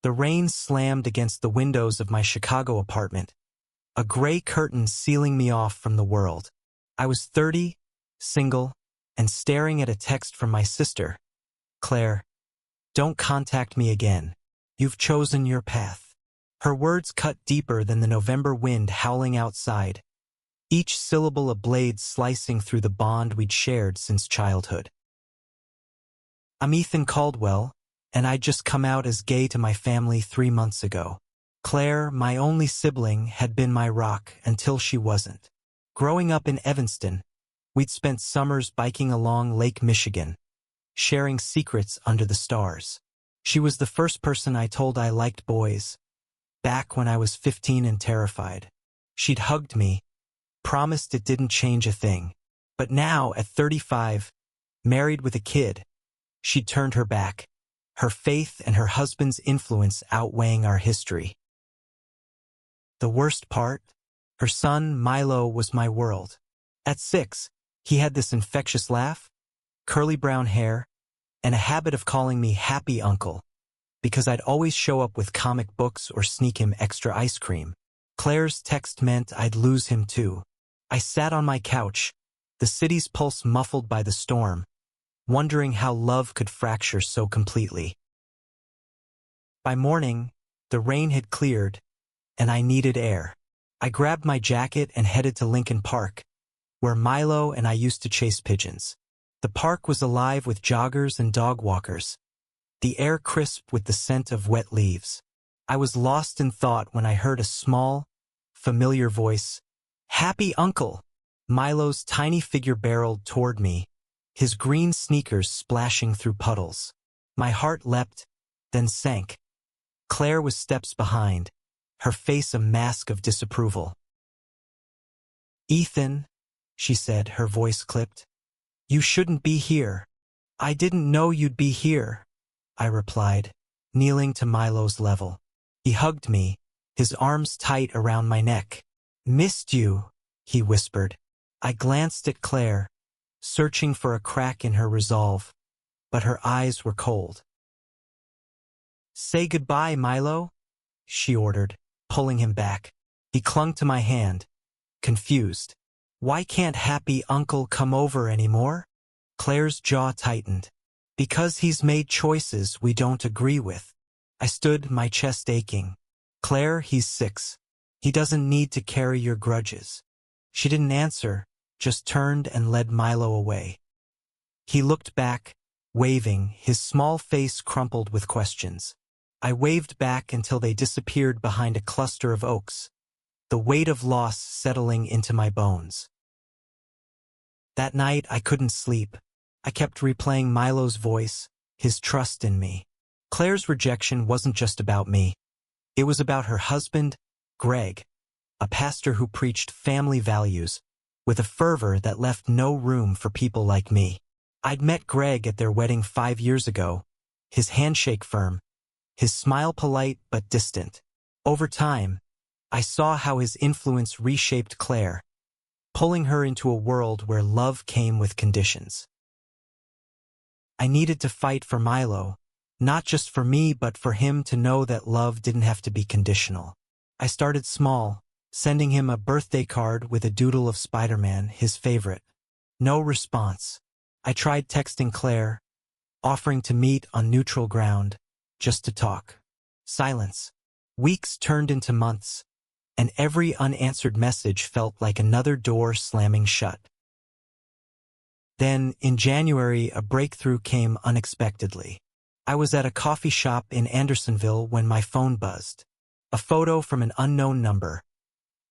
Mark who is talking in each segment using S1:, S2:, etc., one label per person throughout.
S1: The rain slammed against the windows of my Chicago apartment, a gray curtain sealing me off from the world. I was 30, single, and staring at a text from my sister. Claire, don't contact me again. You've chosen your path. Her words cut deeper than the November wind howling outside, each syllable a blade slicing through the bond we'd shared since childhood. I'm Ethan Caldwell, and I'd just come out as gay to my family 3 months ago. Claire, my only sibling, had been my rock until she wasn't. Growing up in Evanston, we'd spent summers biking along Lake Michigan, sharing secrets under the stars. She was the first person I told I liked boys, back when I was 15 and terrified. She'd hugged me, promised it didn't change a thing. But now, at 35, married with a kid, she'd turned her back, her faith and her husband's influence outweighing our history. The worst part? Her son, Milo, was my world. At 6, he had this infectious laugh, curly brown hair, and a habit of calling me Happy Uncle, because I'd always show up with comic books or sneak him extra ice cream. Claire's text meant I'd lose him too. I sat on my couch, the city's pulse muffled by the storm, wondering how love could fracture so completely. By morning, the rain had cleared, and I needed air. I grabbed my jacket and headed to Lincoln Park, where Milo and I used to chase pigeons. The park was alive with joggers and dog walkers, the air crisp with the scent of wet leaves. I was lost in thought when I heard a small, familiar voice. Happy Uncle! Milo's tiny figure barreled toward me, his green sneakers splashing through puddles. My heart leapt, then sank. Claire was steps behind, her face a mask of disapproval. Ethan, she said, her voice clipped. You shouldn't be here. I didn't know you'd be here, I replied, kneeling to Milo's level. He hugged me, his arms tight around my neck. Missed you, he whispered. I glanced at Claire, searching for a crack in her resolve, but her eyes were cold. Say goodbye, Milo, she ordered, pulling him back. He clung to my hand, confused. Why can't Happy Uncle come over anymore? Claire's jaw tightened. Because he's made choices we don't agree with. I stood, my chest aching. Claire, he's 6. He doesn't need to carry your grudges. She didn't answer, just turned and led Milo away. He looked back, waving, his small face crumpled with questions. I waved back until they disappeared behind a cluster of oaks, the weight of loss settling into my bones. That night I couldn't sleep. I kept replaying Milo's voice, his trust in me. Claire's rejection wasn't just about me. It was about her husband, Greg, a pastor who preached family values with a fervor that left no room for people like me. I'd met Greg at their wedding 5 years ago, his handshake firm, his smile polite but distant. Over time, I saw how his influence reshaped Claire, pulling her into a world where love came with conditions. I needed to fight for Milo, not just for me but for him to know that love didn't have to be conditional. I started small, sending him a birthday card with a doodle of Spider-Man, his favorite. No response. I tried texting Claire, offering to meet on neutral ground, just to talk. Silence. Weeks turned into months, and every unanswered message felt like another door slamming shut. Then, in January, a breakthrough came unexpectedly. I was at a coffee shop in Andersonville when my phone buzzed. A photo from an unknown number.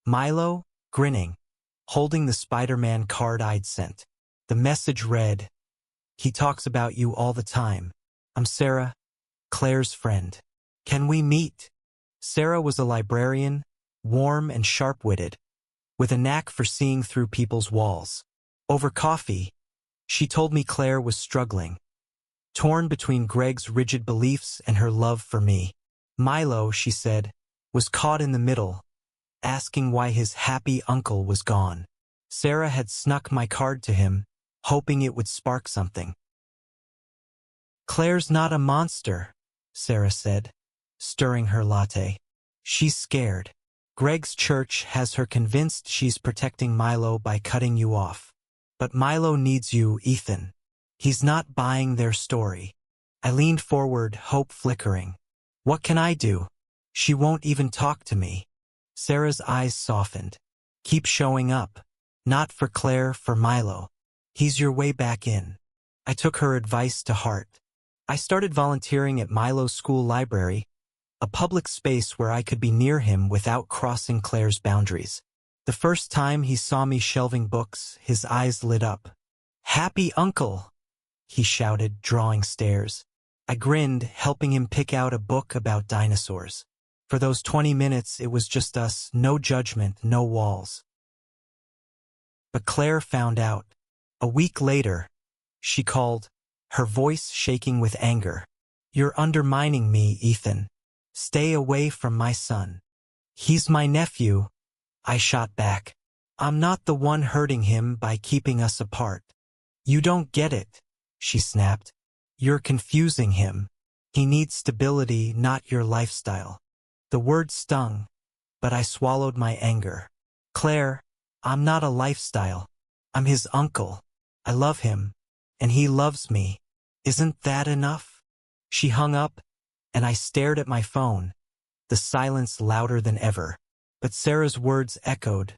S1: Milo, grinning, holding the Spider-Man card I'd sent. The message read, "He talks about you all the time. I'm Sarah, Claire's friend. Can we meet?" Sarah was a librarian, warm and sharp-witted, with a knack for seeing through people's walls. Over coffee, she told me Claire was struggling, torn between Greg's rigid beliefs and her love for me. Milo, she said, was caught in the middle, asking why his happy uncle was gone. Sarah had snuck my card to him, hoping it would spark something. "Claire's not a monster," Sarah said. stirring her latte. She's scared. Greg's church has her convinced she's protecting Milo by cutting you off. But Milo needs you, Ethan. He's not buying their story. I leaned forward, hope flickering. What can I do? She won't even talk to me. Sarah's eyes softened. Keep showing up. Not for Claire, for Milo. He's your way back in. I took her advice to heart. I started volunteering at Milo's school library, a public space where I could be near him without crossing Claire's boundaries. The first time he saw me shelving books, his eyes lit up. "Happy uncle!" he shouted, drawing stares. I grinned, helping him pick out a book about dinosaurs. For those 20 minutes, it was just us, no judgment, no walls. But Claire found out. A week later, she called, her voice shaking with anger. "You're undermining me, Ethan. Stay away from my son." "He's my nephew," I shot back. "I'm not the one hurting him by keeping us apart." "You don't get it," she snapped. "You're confusing him. He needs stability, not your lifestyle." The word stung, but I swallowed my anger. "Claire, I'm not a lifestyle. I'm his uncle. I love him, and he loves me. Isn't that enough?" She hung up, and I stared at my phone, the silence louder than ever. But Sarah's words echoed,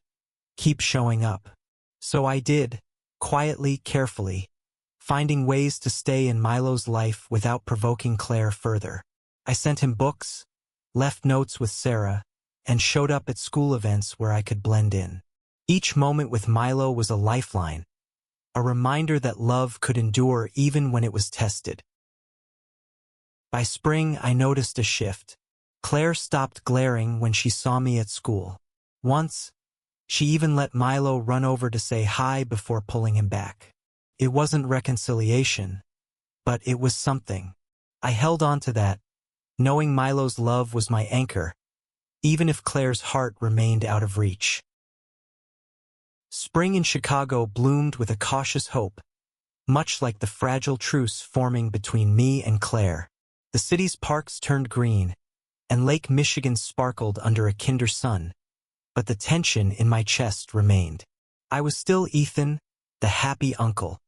S1: "Keep showing up." So I did, quietly, carefully, finding ways to stay in Milo's life without provoking Claire further. I sent him books, left notes with Sarah, and showed up at school events where I could blend in. Each moment with Milo was a lifeline, a reminder that love could endure even when it was tested. By spring, I noticed a shift. Claire stopped glaring when she saw me at school. Once, she even let Milo run over to say hi before pulling him back. It wasn't reconciliation, but it was something. I held on to that, knowing Milo's love was my anchor, even if Claire's heart remained out of reach. Spring in Chicago bloomed with a cautious hope, much like the fragile truce forming between me and Claire. The city's parks turned green, and Lake Michigan sparkled under a kinder sun, but the tension in my chest remained. I was still Ethan, the happy uncle,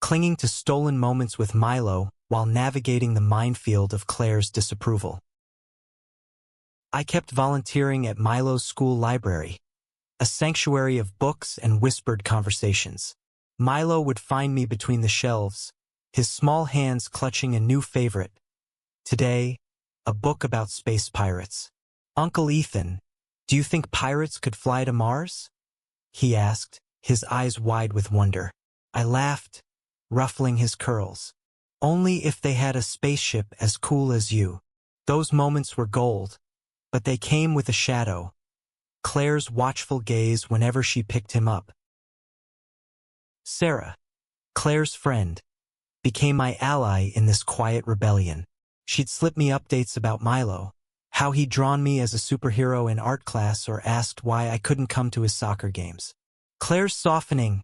S1: clinging to stolen moments with Milo while navigating the minefield of Claire's disapproval. I kept volunteering at Milo's school library, a sanctuary of books and whispered conversations. Milo would find me between the shelves, his small hands clutching a new favorite. Today, a book about space pirates. "Uncle Ethan, do you think pirates could fly to Mars?" he asked, his eyes wide with wonder. I laughed, ruffling his curls. "Only if they had a spaceship as cool as you." Those moments were gold, but they came with a shadow. Claire's watchful gaze whenever she picked him up. Sarah, Claire's friend, became my ally in this quiet rebellion. She'd slip me updates about Milo, how he'd drawn me as a superhero in art class or asked why I couldn't come to his soccer games. "Claire's softening,"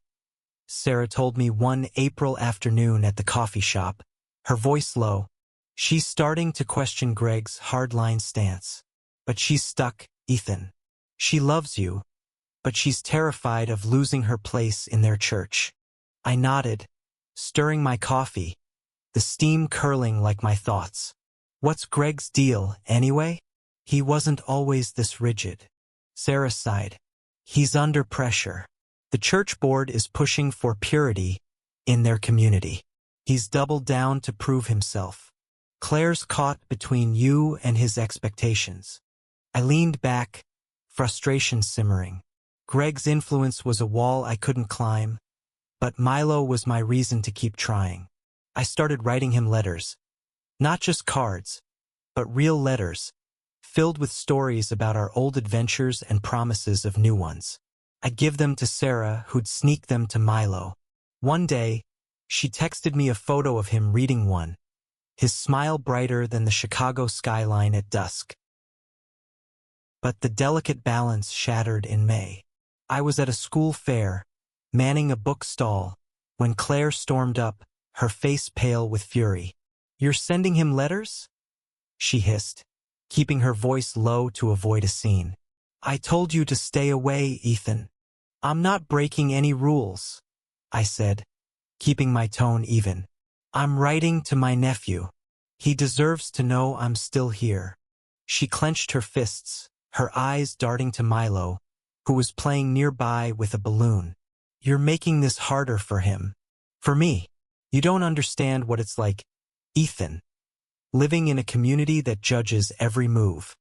S1: Sarah told me one April afternoon at the coffee shop, her voice low. "She's starting to question Greg's hardline stance. But she's stuck, Ethan. She loves you, but she's terrified of losing her place in their church." I nodded, stirring my coffee, the steam curling like my thoughts. "What's Greg's deal, anyway? He wasn't always this rigid." Sarah sighed. "He's under pressure. The church board is pushing for purity in their community. He's doubled down to prove himself. Claire's caught between you and his expectations." I leaned back, frustration simmering. Greg's influence was a wall I couldn't climb, but Milo was my reason to keep trying. I started writing him letters. Not just cards, but real letters, filled with stories about our old adventures and promises of new ones. I'd give them to Sarah, who'd sneak them to Milo. One day, she texted me a photo of him reading one, his smile brighter than the Chicago skyline at dusk. But the delicate balance shattered in May. I was at a school fair, manning a book stall, when Claire stormed up, her face pale with fury. "You're sending him letters?" she hissed. keeping her voice low to avoid a scene. "I told you to stay away, Ethan. I'm not breaking any rules," I said, keeping my tone even. "I'm writing to my nephew. He deserves to know I'm still here." She clenched her fists, her eyes darting to Milo, who was playing nearby with a balloon. "You're making this harder for him. For me. You don't understand what it's like, Ethan. Living in a community that judges every move."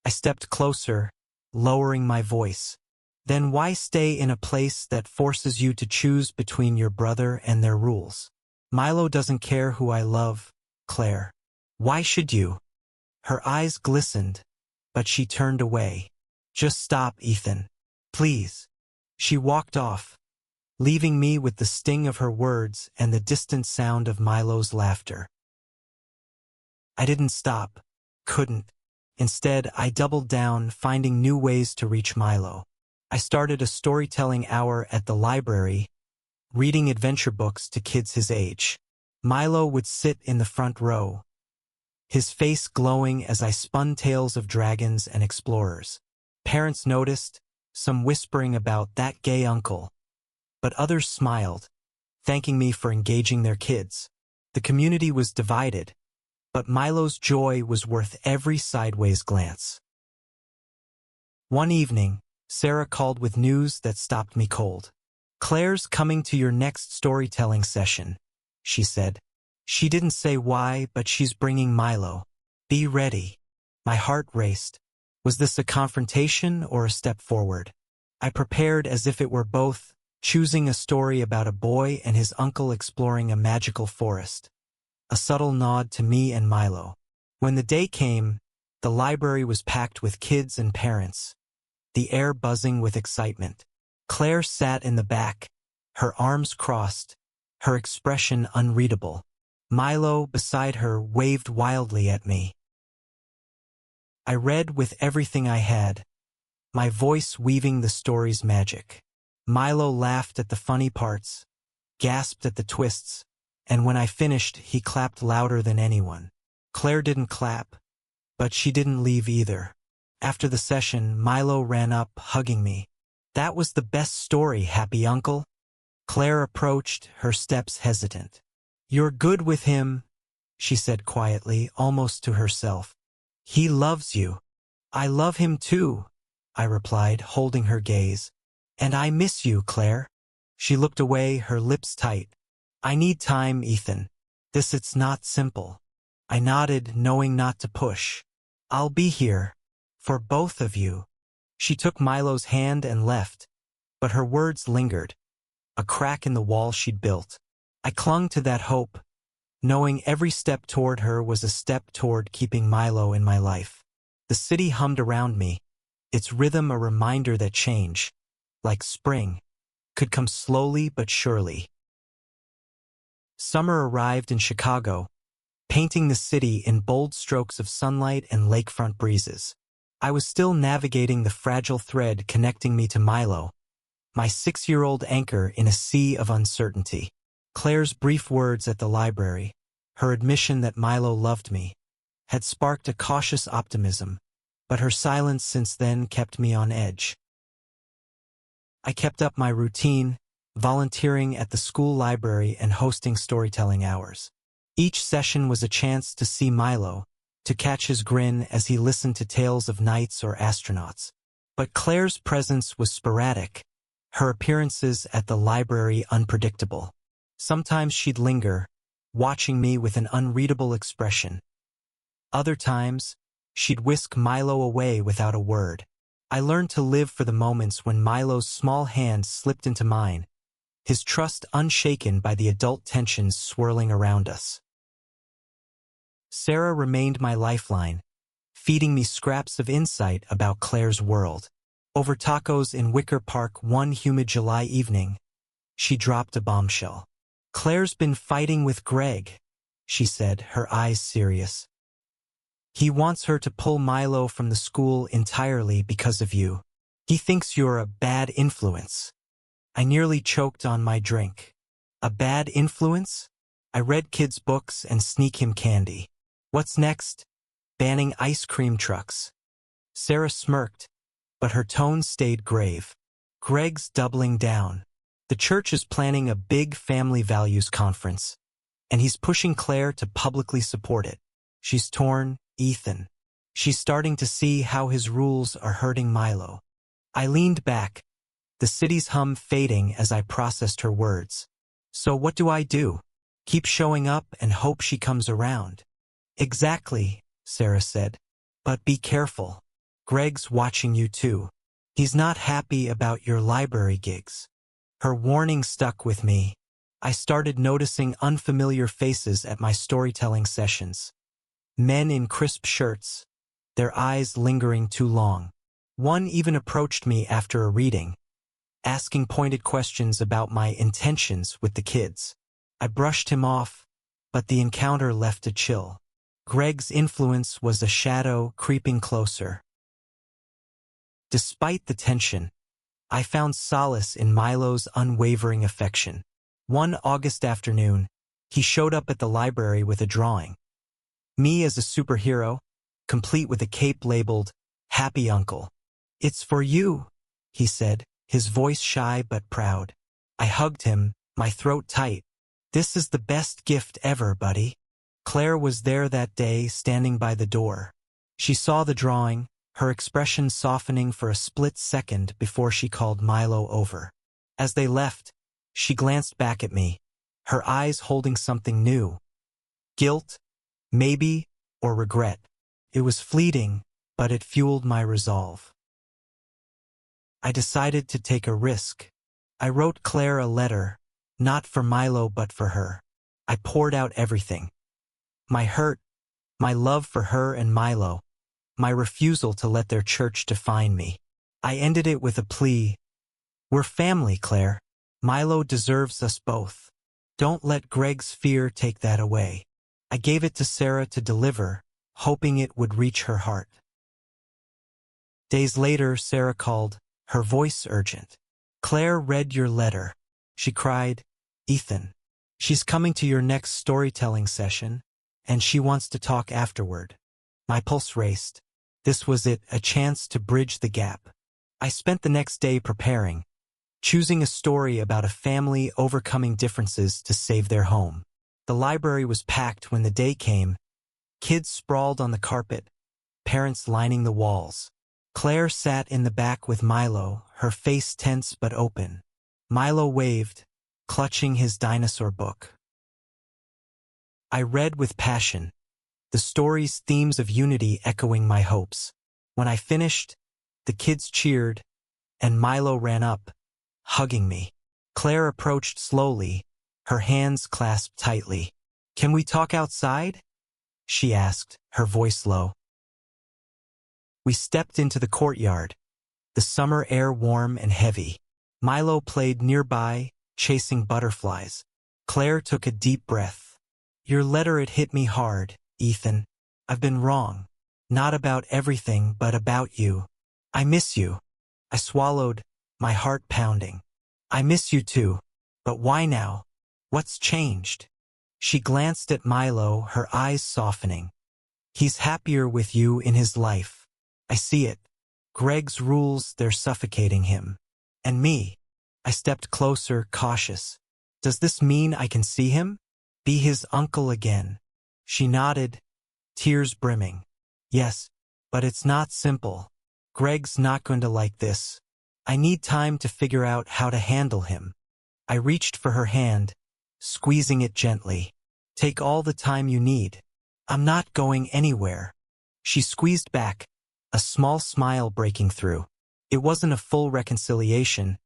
S1: I stepped closer, lowering my voice. "Then why stay in a place that forces you to choose between your brother and their rules? Milo doesn't care who I love, Claire. Why should you?" Her eyes glistened, but she turned away. "Just stop, Ethan. Please." She walked off, leaving me with the sting of her words and the distant sound of Milo's laughter. I didn't stop. Couldn't. Instead, I doubled down, finding new ways to reach Milo. I started a storytelling hour at the library, reading adventure books to kids his age. Milo would sit in the front row, his face glowing as I spun tales of dragons and explorers. Parents noticed, some whispering about "that gay uncle," but others smiled, thanking me for engaging their kids. The community was divided, but Milo's joy was worth every sideways glance. One evening, Sarah called with news that stopped me cold. "Claire's coming to your next storytelling session," she said. She didn't say why, but she's bringing Milo. Be ready. My heart raced. Was this a confrontation or a step forward? I prepared as if it were both, choosing a story about a boy and his uncle exploring a magical forest. A subtle nod to me and Milo. When the day came, the library was packed with kids and parents, the air buzzing with excitement. Claire sat in the back, her arms crossed, her expression unreadable. Milo, beside her, waved wildly at me. I read with everything I had, my voice weaving the story's magic. Milo laughed at the funny parts, gasped at the twists, and when I finished, he clapped louder than anyone. Claire didn't clap, but she didn't leave either. After the session, Milo ran up, hugging me. "That was the best story, happy uncle." Claire approached, her steps hesitant. "You're good with him," she said quietly, almost to herself. "He loves you." "I love him too," I replied, holding her gaze. "And I miss you, Claire." She looked away, her lips tight. "I need time, Ethan. It's not simple." I nodded, knowing not to push. "I'll be here. For both of you." She took Milo's hand and left, but her words lingered, a crack in the wall she'd built. I clung to that hope, knowing every step toward her was a step toward keeping Milo in my life. The city hummed around me, its rhythm a reminder that change, like spring, could come slowly but surely. Summer arrived in Chicago, painting the city in bold strokes of sunlight and lakefront breezes. I was still navigating the fragile thread connecting me to Milo, my 6-year-old anchor in a sea of uncertainty. Claire's brief words at the library, her admission that Milo loved me, had sparked a cautious optimism, but her silence since then kept me on edge. I kept up my routine, volunteering at the school library and hosting storytelling hours. Each session was a chance to see Milo, to catch his grin as he listened to tales of knights or astronauts. But Claire's presence was sporadic, her appearances at the library unpredictable. Sometimes she'd linger, watching me with an unreadable expression. Other times, she'd whisk Milo away without a word. I learned to live for the moments when Milo's small hand slipped into mine, his trust unshaken by the adult tensions swirling around us. Sarah remained my lifeline, feeding me scraps of insight about Claire's world. Over tacos in Wicker Park one humid July evening, she dropped a bombshell. "Claire's been fighting with Greg," she said, her eyes serious. "He wants her to pull Milo from the school entirely because of you. He thinks you're a bad influence." I nearly choked on my drink. A bad influence? I read kids' books and sneak him candy. What's next? banning ice cream trucks. Sarah smirked, but her tone stayed grave. Greg's doubling down. The church is planning a big family values conference, and he's pushing Claire to publicly support it. She's torn, Ethan. She's starting to see how his rules are hurting Milo. I leaned back, the city's hum fading as I processed her words. So what do I do? Keep showing up and hope she comes around. Exactly, Sarah said. But be careful. Greg's watching you too. He's not happy about your library gigs. Her warning stuck with me. I started noticing unfamiliar faces at my storytelling sessions. Men in crisp shirts, their eyes lingering too long. One even approached me after a reading, asking pointed questions about my intentions with the kids. I brushed him off, but the encounter left a chill. Greg's influence was a shadow creeping closer. Despite the tension, I found solace in Milo's unwavering affection. One August afternoon, he showed up at the library with a drawing. Me as a superhero, complete with a cape labeled, "Happy Uncle." "It's for you," he said, his voice shy but proud. I hugged him, my throat tight. "This is the best gift ever, buddy." Claire was there that day, standing by the door. She saw the drawing, her expression softening for a split second before she called Milo over. As they left, she glanced back at me, her eyes holding something new. Guilt, maybe, or regret. It was fleeting, but it fueled my resolve. I decided to take a risk. I wrote Claire a letter, not for Milo but for her. I poured out everything. My hurt, my love for her and Milo, my refusal to let their church define me. I ended it with a plea. "We're family, Claire. Milo deserves us both. Don't let Greg's fear take that away." I gave it to Sarah to deliver, hoping it would reach her heart. Days later, Sarah called, her voice urgent. "Claire read your letter." She cried, "Ethan, she's coming to your next storytelling session, and she wants to talk afterward." My pulse raced. This was it, a chance to bridge the gap. I spent the next day preparing, choosing a story about a family overcoming differences to save their home. The library was packed when the day came, kids sprawled on the carpet, parents lining the walls. Claire sat in the back with Milo, her face tense but open. Milo waved, clutching his dinosaur book. I read with passion, the story's themes of unity echoing my hopes. When I finished, the kids cheered, and Milo ran up, hugging me. Claire approached slowly, her hands clasped tightly. "Can we talk outside?" she asked, her voice low. We stepped into the courtyard, the summer air warm and heavy. Milo played nearby, chasing butterflies. Claire took a deep breath. "Your letter, it hit me hard, Ethan. I've been wrong. Not about everything, but about you. I miss you." I swallowed, my heart pounding. "I miss you too. But why now? What's changed?" She glanced at Milo, her eyes softening. "He's happier with you in his life. I see it. Greg's rules, they're suffocating him. And me." I stepped closer, cautious. "Does this mean I can see him? Be his uncle again?" She nodded, tears brimming. "Yes, but it's not simple. Greg's not going to like this. I need time to figure out how to handle him." I reached for her hand, squeezing it gently. "Take all the time you need. I'm not going anywhere." She squeezed back, a small smile breaking through. It wasn't a full reconciliation,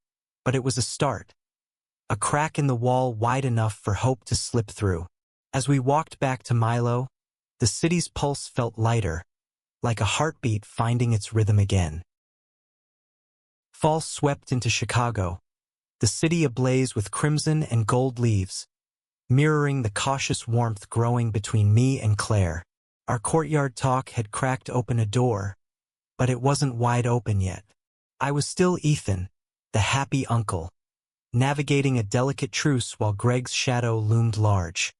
S1: but it was a start. A crack in the wall wide enough for hope to slip through. As we walked back to Milo, the city's pulse felt lighter, like a heartbeat finding its rhythm again. Fall swept into Chicago, the city ablaze with crimson and gold leaves, mirroring the cautious warmth growing between me and Claire. Our courtyard talk had cracked open a door, but it wasn't wide open yet. I was still Ethan, the happy uncle, navigating a delicate truce while Greg's shadow loomed large.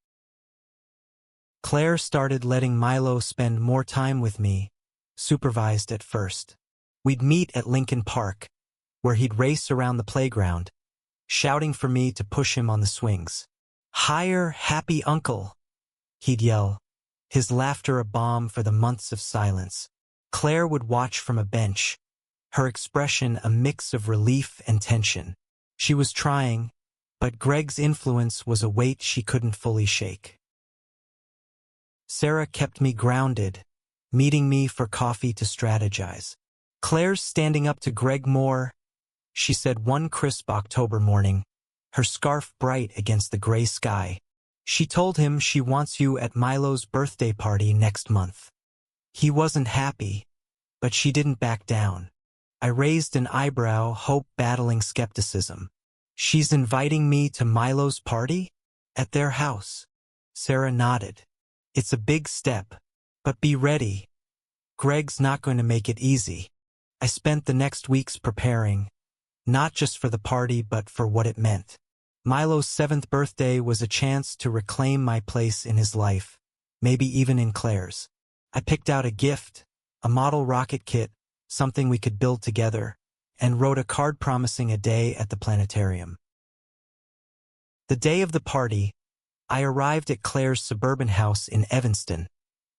S1: Claire started letting Milo spend more time with me, supervised at first. We'd meet at Lincoln Park, where he'd race around the playground, shouting for me to push him on the swings. "Higher, happy uncle," he'd yell, his laughter a balm for the months of silence. Claire would watch from a bench, her expression a mix of relief and tension. She was trying, but Greg's influence was a weight she couldn't fully shake. Sarah kept me grounded, meeting me for coffee to strategize. "Claire's standing up to Greg more," she said one crisp October morning, her scarf bright against the gray sky. "She told him she wants you at Milo's birthday party next month." He wasn't happy, but she didn't back down. I raised an eyebrow, hope battling skepticism. "She's inviting me to Milo's party? At their house?" Sarah nodded. "It's a big step, but be ready. Greg's not going to make it easy." I spent the next weeks preparing, not just for the party but for what it meant. Milo's 7th birthday was a chance to reclaim my place in his life, maybe even in Claire's. I picked out a gift, a model rocket kit, something we could build together, and wrote a card promising a day at the planetarium. The day of the party, I arrived at Claire's suburban house in Evanston,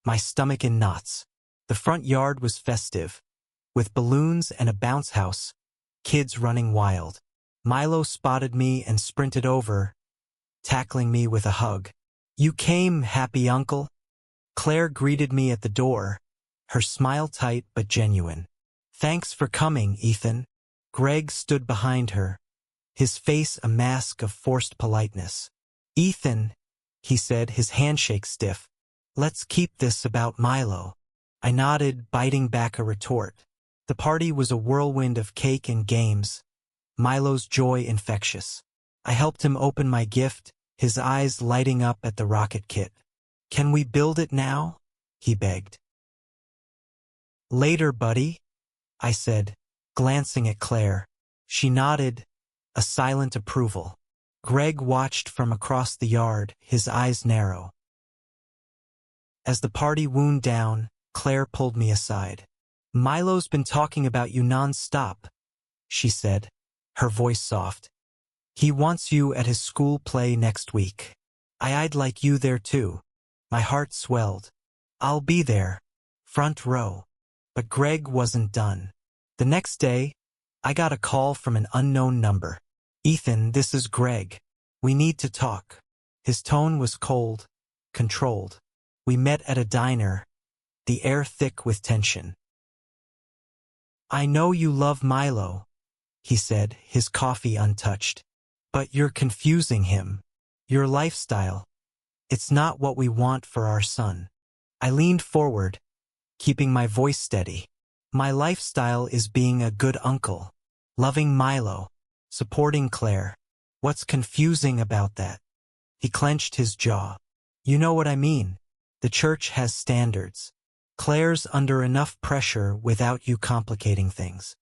S1: my stomach in knots. The front yard was festive, with balloons and a bounce house, kids running wild. Milo spotted me and sprinted over, tackling me with a hug. "You came, happy uncle?" Claire greeted me at the door, her smile tight but genuine. "Thanks for coming, Ethan." Greg stood behind her, his face a mask of forced politeness. "Ethan," he said, his handshake stiff, "let's keep this about Milo." I nodded, biting back a retort. The party was a whirlwind of cake and games, Milo's joy infectious. I helped him open my gift, his eyes lighting up at the rocket kit. "Can we build it now?" he begged. "Later, buddy," I said, glancing at Claire. She nodded, a silent approval. Greg watched from across the yard, his eyes narrow. As the party wound down, Claire pulled me aside. "Milo's been talking about you non-stop," she said, her voice soft. "He wants you at his school play next week. I'd like you there too." My heart swelled. "I'll be there, front row." But Greg wasn't done. The next day, I got a call from an unknown number. "Ethan, this is Greg. We need to talk." His tone was cold, controlled. We met at a diner, the air thick with tension. "I know you love Milo," he said, his coffee untouched. "But you're confusing him. Your lifestyle. It's not what we want for our son." I leaned forward, keeping my voice steady. "My lifestyle is being a good uncle, loving Milo, supporting Claire. What's confusing about that?" He clenched his jaw. "You know what I mean. The church has standards. Claire's under enough pressure without you complicating things."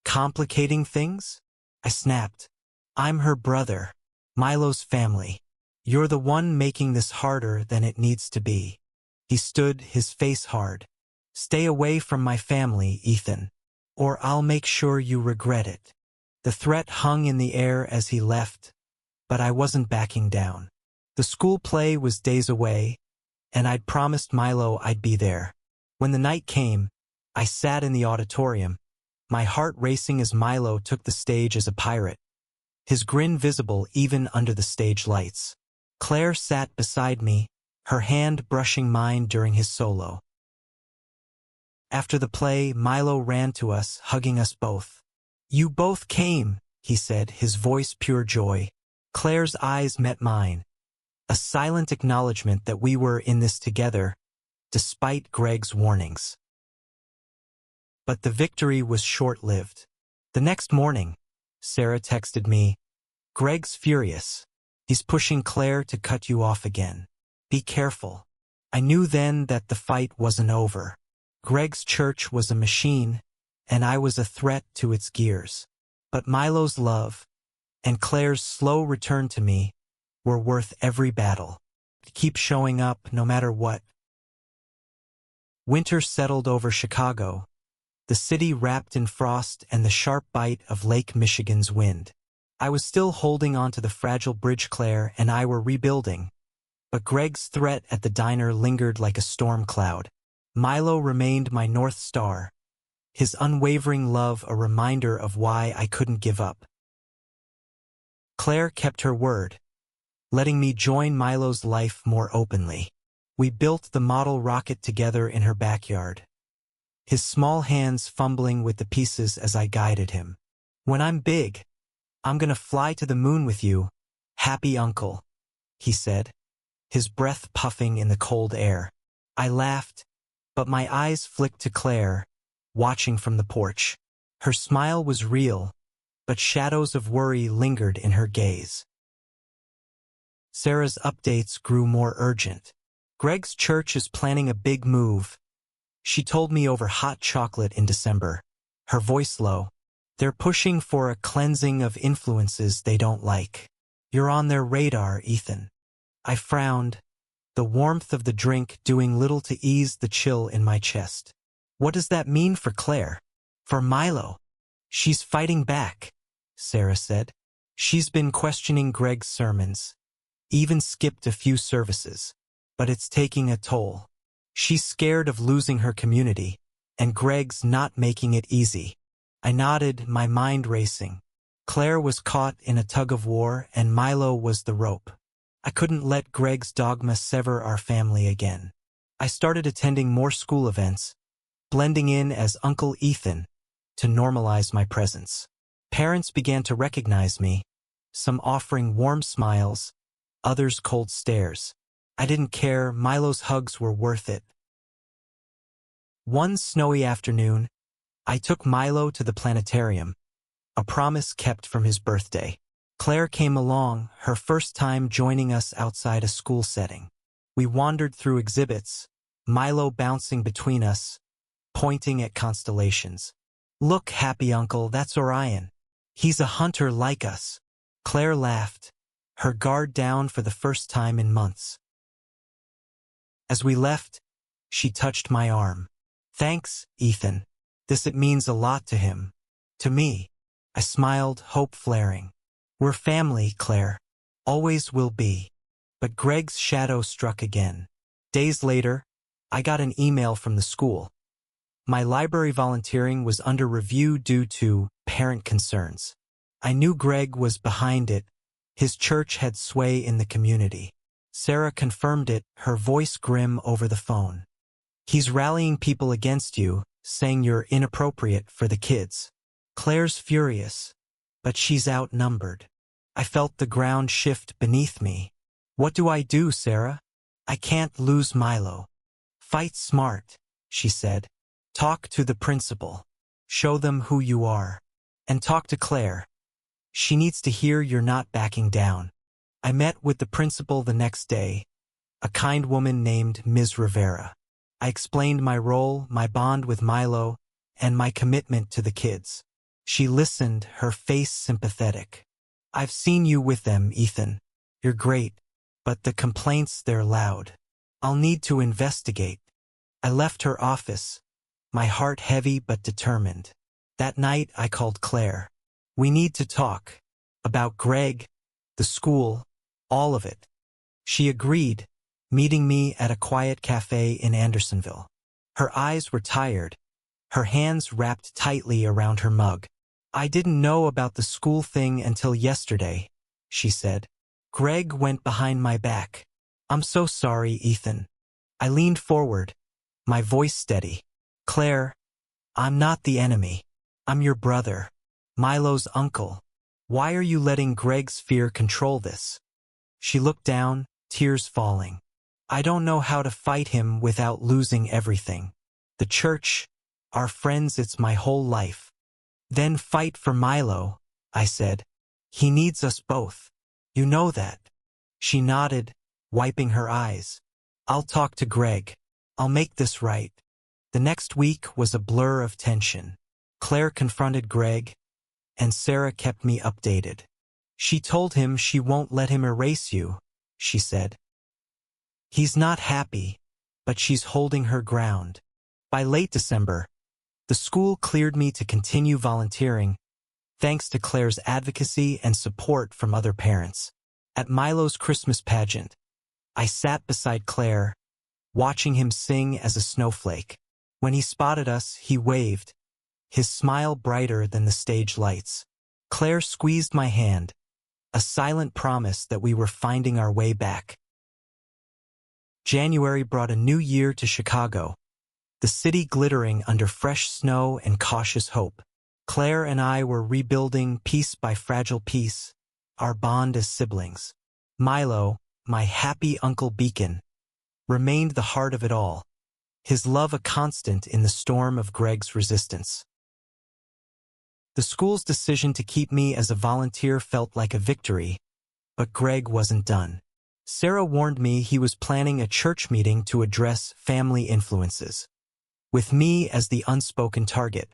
S1: "Complicating things?" I snapped. "I'm her brother, Milo's family. You're the one making this harder than it needs to be." He stood, his face hard. "Stay away from my family, Ethan, or I'll make sure you regret it." The threat hung in the air as he left, but I wasn't backing down. The school play was days away, and I'd promised Milo I'd be there. When the night came, I sat in the auditorium, my heart racing as Milo took the stage as a pirate, his grin visible even under the stage lights. Claire sat beside me, her hand brushing mine during his solo. After the play, Milo ran to us, hugging us both. "You both came," he said, his voice pure joy. Claire's eyes met mine, a silent acknowledgement that we were in this together, despite Greg's warnings. But the victory was short-lived. The next morning, Sarah texted me, "Greg's furious. He's pushing Claire to cut you off again. Be careful." I knew then that the fight wasn't over. Greg's church was a machine, and I was a threat to its gears. But Milo's love, and Claire's slow return to me, were worth every battle. keep showing up no matter what. Winter settled over Chicago, the city wrapped in frost and the sharp bite of Lake Michigan's wind. I was still holding onto the fragile bridge Claire and I were rebuilding, but Greg's threat at the diner lingered like a storm cloud. Milo remained my North Star, his unwavering love a reminder of why I couldn't give up. Claire kept her word, letting me join Milo's life more openly. We built the model rocket together in her backyard, his small hands fumbling with the pieces as I guided him. "When I'm big, I'm gonna fly to the moon with you, happy uncle," he said, his breath puffing in the cold air. I laughed, but my eyes flicked to Claire, watching from the porch. Her smile was real, but shadows of worry lingered in her gaze. Sarah's updates grew more urgent. "Greg's church is planning a big move," she told me over hot chocolate in December, her voice low. "They're pushing for a cleansing of influences they don't like. You're on their radar, Ethan." I frowned, the warmth of the drink doing little to ease the chill in my chest. "What does that mean for Claire? For Milo?" "She's fighting back," Sarah said. "She's been questioning Greg's sermons, even skipped a few services. But it's taking a toll. She's scared of losing her community, and Greg's not making it easy." I nodded, my mind racing. Claire was caught in a tug-of-war, and Milo was the rope. I couldn't let Greg's dogma sever our family again. I started attending more school events, blending in as Uncle Ethan, to normalize my presence. Parents began to recognize me, some offering warm smiles, others cold stares. I didn't care, Milo's hugs were worth it. One snowy afternoon, I took Milo to the planetarium, a promise kept from his birthday. Claire came along, her first time joining us outside a school setting. We wandered through exhibits, Milo bouncing between us, pointing at constellations. "Look, happy uncle, that's Orion. He's a hunter like us." Claire laughed, her guard down for the first time in months. As we left, she touched my arm. "Thanks, Ethan. It means a lot to him. To me." I smiled, hope flaring. "We're family, Claire. Always will be." But Greg's shadow struck again. Days later, I got an email from the school. My library volunteering was under review due to parent concerns. I knew Greg was behind it. His church had sway in the community. Sarah confirmed it, her voice grim over the phone. "He's rallying people against you, saying you're inappropriate for the kids." Claire's furious, but she's outnumbered. I felt the ground shift beneath me. "What do I do, Sarah? I can't lose Milo." "Fight smart," she said. "Talk to the principal. Show them who you are. And talk to Claire. She needs to hear you're not backing down." I met with the principal the next day, a kind woman named Ms. Rivera. I explained my role, my bond with Milo, and my commitment to the kids. She listened, her face sympathetic. "I've seen you with them, Ethan. You're great, but the complaints, they're loud. I'll need to investigate." I left her office, my heart heavy but determined. That night I called Claire. "We need to talk. About Greg, the school, all of it." She agreed, meeting me at a quiet cafe in Andersonville. Her eyes were tired, her hands wrapped tightly around her mug. "I didn't know about the school thing until yesterday," she said. "Greg went behind my back. I'm so sorry, Ethan." I leaned forward, my voice steady. "Claire, I'm not the enemy. I'm your brother, Milo's uncle. Why are you letting Greg's fear control this?" She looked down, tears falling. "I don't know how to fight him without losing everything. The church, our friends, it's my whole life." "Then fight for Milo," I said. "He needs us both. You know that." She nodded, wiping her eyes. "I'll talk to Greg. I'll make this right." The next week was a blur of tension. Claire confronted Greg, and Sarah kept me updated. "She told him she won't let him erase you," she said. He's not happy, but she's holding her ground. By late December, the school cleared me to continue volunteering, thanks to Claire's advocacy and support from other parents. At Milo's Christmas pageant, I sat beside Claire, watching him sing as a snowflake. When he spotted us, he waved, his smile brighter than the stage lights. Claire squeezed my hand, a silent promise that we were finding our way back. January brought a new year to Chicago, the city glittering under fresh snow and cautious hope. Claire and I were rebuilding piece by fragile piece, our bond as siblings. Milo, my happy Uncle Beacon, remained the heart of it all, his love a constant in the storm of Greg's resistance. The school's decision to keep me as a volunteer felt like a victory, but Greg wasn't done. Sarah warned me he was planning a church meeting to address family influences. With me as the unspoken target,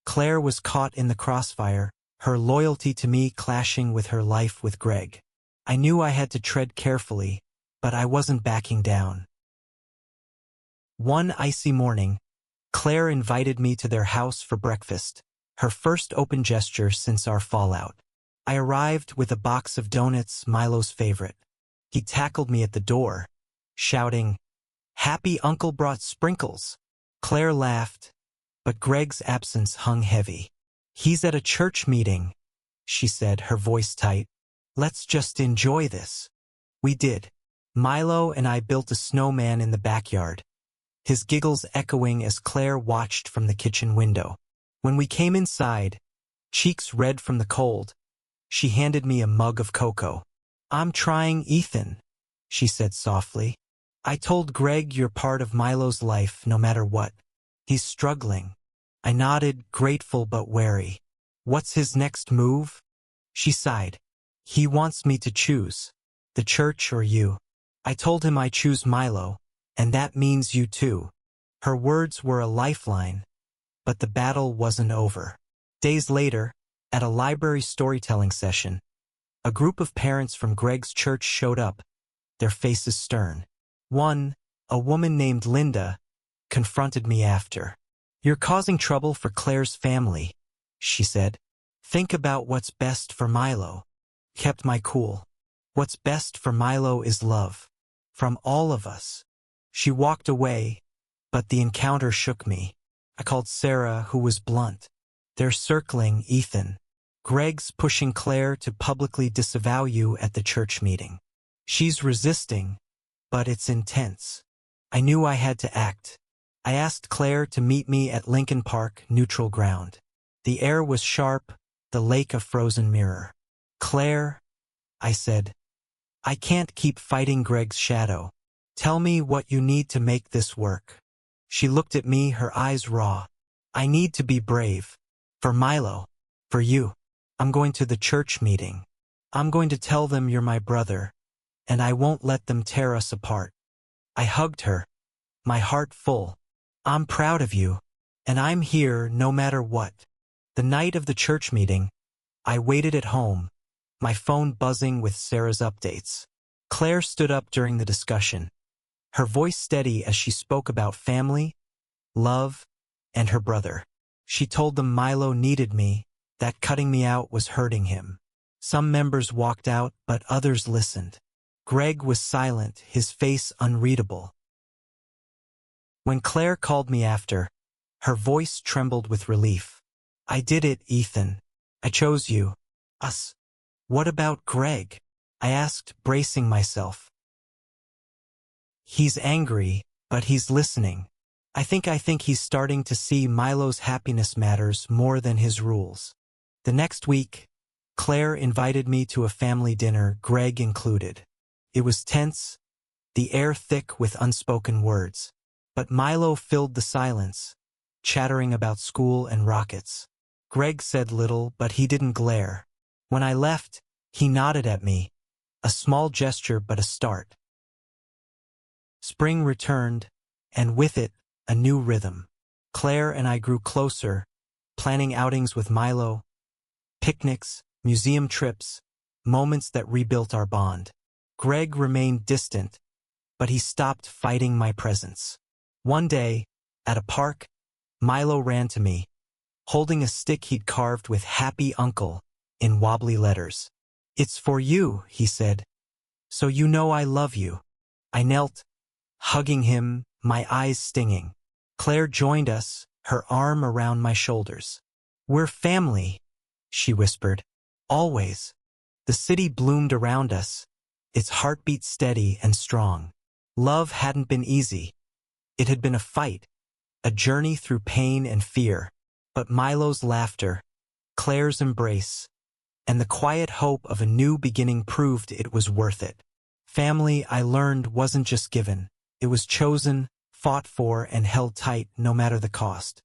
S1: Claire was caught in the crossfire, her loyalty to me clashing with her life with Greg. I knew I had to tread carefully, but I wasn't backing down. One icy morning, Claire invited me to their house for breakfast, her first open gesture since our fallout. I arrived with a box of donuts, Milo's favorite. He tackled me at the door, shouting, "Happy Uncle brought sprinkles." Claire laughed, but Greg's absence hung heavy. "He's at a church meeting," she said, her voice tight. "Let's just enjoy this." We did. Milo and I built a snowman in the backyard, his giggles echoing as Claire watched from the kitchen window. When we came inside, cheeks red from the cold, she handed me a mug of cocoa. "I'm trying, Ethan," she said softly. "I told Greg you're part of Milo's life no matter what. He's struggling." I nodded, grateful but wary. "What's his next move?" She sighed. "He wants me to choose, the church or you." I told him I choose Milo, and that means you too. Her words were a lifeline, but the battle wasn't over. Days later, at a library storytelling session, a group of parents from Greg's church showed up, their faces stern. One, a woman named Linda, confronted me after. "You're causing trouble for Claire's family," she said. "Think about what's best for Milo." Kept my cool. What's best for Milo is love. From all of us. She walked away, but the encounter shook me. I called Sarah, who was blunt. "They're circling, Ethan. Greg's pushing Claire to publicly disavow you at the church meeting. She's resisting, but it's intense." I knew I had to act. I asked Claire to meet me at Lincoln Park, neutral ground. The air was sharp, the lake a frozen mirror. "Claire," I said, "I can't keep fighting Greg's shadow. Tell me what you need to make this work." She looked at me, her eyes raw. "I need to be brave. For Milo. For you. I'm going to the church meeting. I'm going to tell them you're my brother, and I won't let them tear us apart." I hugged her, my heart full. "I'm proud of you, and I'm here no matter what." The night of the church meeting, I waited at home, my phone buzzing with Sarah's updates. Claire stood up during the discussion, her voice steady as she spoke about family, love, and her brother. She told them Milo needed me, that cutting me out was hurting him. Some members walked out, but others listened. Greg was silent, his face unreadable. When Claire called me after, her voice trembled with relief. "I did it, Ethan. I chose you. Us." "What about Greg?" I asked, bracing myself. "He's angry, but he's listening. I think he's starting to see Milo's happiness matters more than his rules." The next week, Claire invited me to a family dinner, Greg included. It was tense, the air thick with unspoken words. But Milo filled the silence, chattering about school and rockets. Greg said little, but he didn't glare. When I left, he nodded at me, a small gesture but a start. Spring returned, and with it, a new rhythm. Claire and I grew closer, planning outings with Milo, picnics, museum trips, moments that rebuilt our bond. Greg remained distant, but he stopped fighting my presence. One day, at a park, Milo ran to me, holding a stick he'd carved with "Happy Uncle" in wobbly letters. "It's for you," he said, "so you know I love you." I knelt, hugging him, my eyes stinging. Claire joined us, her arm around my shoulders. "We're family," she whispered. "Always." The city bloomed around us, its heartbeat steady and strong. Love hadn't been easy. It had been a fight, a journey through pain and fear. But Milo's laughter, Claire's embrace, and the quiet hope of a new beginning proved it was worth it. Family, I learned, wasn't just given. It was chosen, fought for, and held tight no matter the cost.